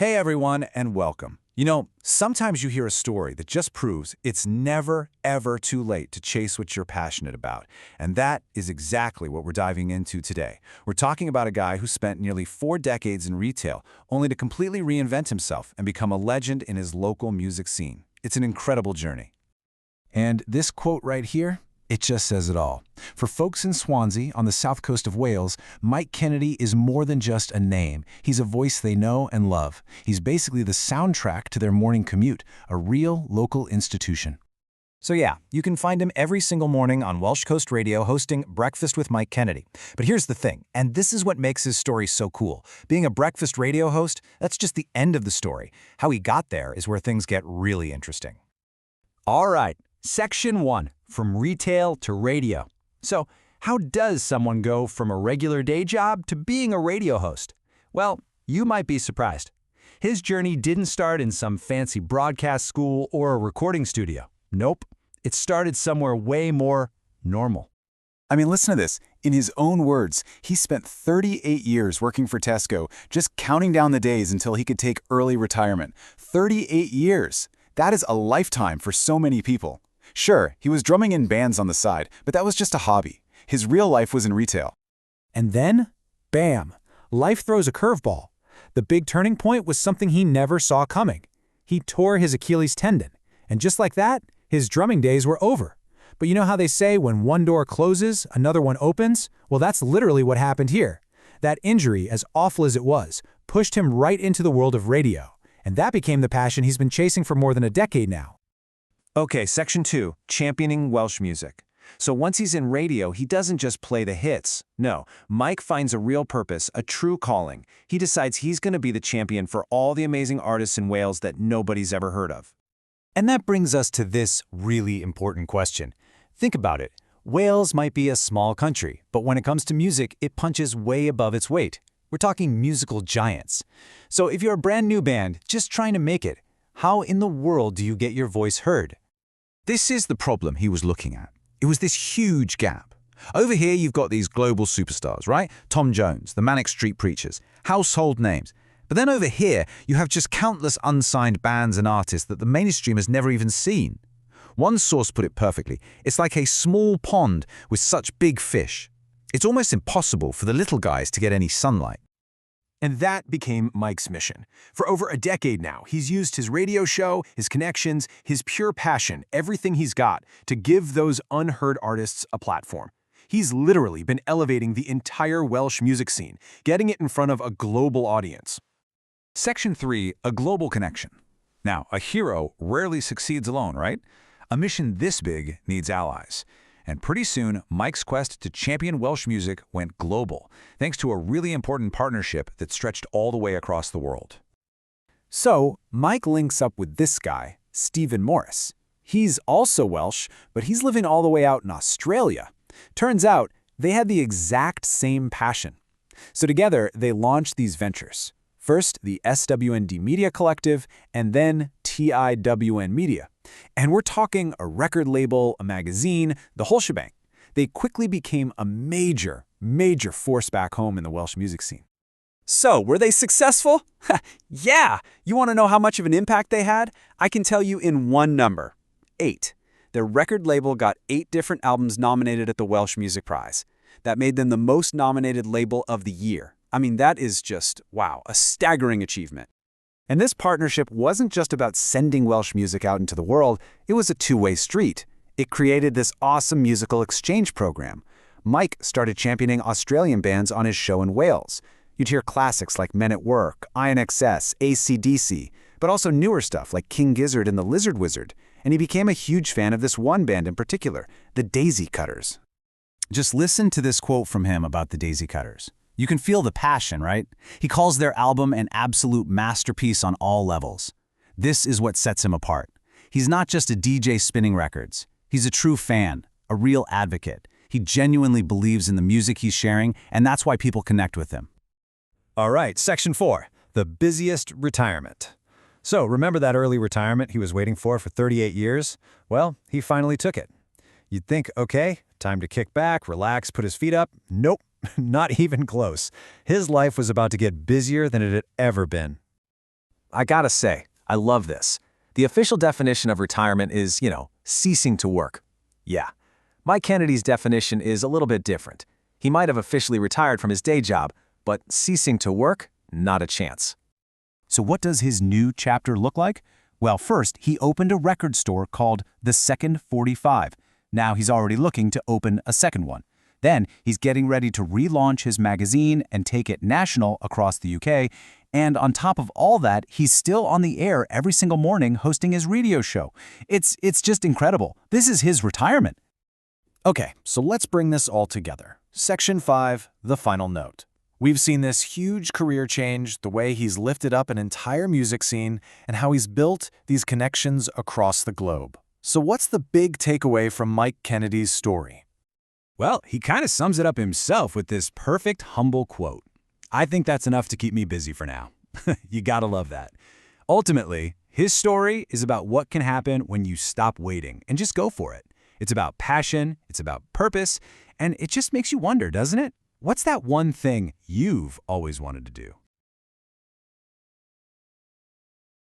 Hey everyone, and welcome. Sometimes you hear a story that just proves it's never, ever too late to chase what you're passionate about. And that is exactly what we're diving into today. We're talking about a guy who spent nearly 4 decades in retail, only to completely reinvent himself and become a legend in his local music scene. It's an incredible journey. And this quote right here, it just says it all. For folks in Swansea, on the south coast of Wales, Mike Kennedy is more than just a name. He's a voice they know and love. He's basically the soundtrack to their morning commute, a real local institution. So yeah, you can find him every single morning on Welsh Coast Radio hosting Breakfast with Mike Kennedy. But here's the thing, and this is what makes his story so cool. Being a breakfast radio host, that's just the end of the story. How he got there is where things get really interesting. All right, Section 1. From retail to radio. So, how does someone go from a regular day job to being a radio host? Well, you might be surprised. His journey didn't start in some fancy broadcast school or a recording studio. Nope. It started somewhere way more normal. I mean, listen to this. In his own words, he spent 38 years working for Tesco, just counting down the days until he could take early retirement. 38 years! That is a lifetime for so many people. Sure, he was drumming in bands on the side, but that was just a hobby. His real life was in retail. And then, bam, life throws a curveball. The big turning point was something he never saw coming. He tore his Achilles tendon, and just like that, his drumming days were over. But you know how they say when one door closes, another one opens? Well, that's literally what happened here. That injury, as awful as it was, pushed him right into the world of radio. And that became the passion he's been chasing for more than a decade now. Okay, Section 2, championing Welsh music. So once he's in radio, he doesn't just play the hits. No, Mike finds a real purpose, a true calling. He decides he's going to be the champion for all the amazing artists in Wales that nobody's ever heard of. And that brings us to this really important question. Think about it. Wales might be a small country, but when it comes to music, it punches way above its weight. We're talking musical giants. So if you're a brand new band, just trying to make it, how in the world do you get your voice heard? This is the problem he was looking at. It was this huge gap. Over here, you've got these global superstars, right? Tom Jones, the Manic Street Preachers, household names. But then over here, you have just countless unsigned bands and artists that the mainstream has never even seen. One source put it perfectly. It's like a small pond with such big fish. It's almost impossible for the little guys to get any sunlight. And that became Mike's mission. For over a decade now, he's used his radio show, his connections, his pure passion, everything he's got, to give those unheard artists a platform. He's literally been elevating the entire Welsh music scene, getting it in front of a global audience. Section 3, a global connection. Now, a hero rarely succeeds alone, right? A mission this big needs allies. And pretty soon, Mike's quest to champion Welsh music went global, thanks to a really important partnership that stretched all the way across the world. So, Mike links up with this guy, Stephen Morris. He's also Welsh, but he's living all the way out in Australia. Turns out, they had the exact same passion. So together, they launched these ventures. First, the SWND Media Collective, and then TIWN Media. And we're talking a record label, a magazine, the whole shebang. They quickly became a major force back home in the Welsh music scene. So, were they successful? Yeah! You want to know how much of an impact they had? I can tell you in one number. 8. Their record label got 8 different albums nominated at the Welsh Music Prize. That made them the most nominated label of the year. I mean, that is just, wow, a staggering achievement. And this partnership wasn't just about sending Welsh music out into the world, it was a two-way street. It created this awesome musical exchange program. Mike started championing Australian bands on his show in Wales. You'd hear classics like Men at Work, INXS, AC/DC, but also newer stuff like King Gizzard and the Lizard Wizard. And he became a huge fan of this one band in particular, the Daisy Cutters. Just listen to this quote from him about the Daisy Cutters. You can feel the passion, right? He calls their album an absolute masterpiece on all levels. This is what sets him apart. He's not just a DJ spinning records. He's a true fan, a real advocate. He genuinely believes in the music he's sharing, and that's why people connect with him. All right, Section 4, the busiest retirement. So, remember that early retirement he was waiting for 38 years? Well, he finally took it. You'd think, okay, time to kick back, relax, put his feet up. Nope. Not even close. His life was about to get busier than it had ever been. I gotta say, I love this. The official definition of retirement is, ceasing to work. Yeah. Mike Kennedy's definition is a little bit different. He might have officially retired from his day job, but ceasing to work? Not a chance. So what does his new chapter look like? Well, first, he opened a record store called The Second 45. Now he's already looking to open a second one. Then he's getting ready to relaunch his magazine and take it national across the UK. And on top of all that, he's still on the air every single morning hosting his radio show. It's just incredible. This is his retirement. Okay, so let's bring this all together. Section 5, the final note. We've seen this huge career change, the way he's lifted up an entire music scene, and how he's built these connections across the globe. So what's the big takeaway from Mike Kennedy's story? Well, he kind of sums it up himself with this perfect, humble quote. I think that's enough to keep me busy for now. You gotta love that. Ultimately, his story is about what can happen when you stop waiting and just go for it. It's about passion, it's about purpose, and it just makes you wonder, doesn't it? What's that one thing you've always wanted to do?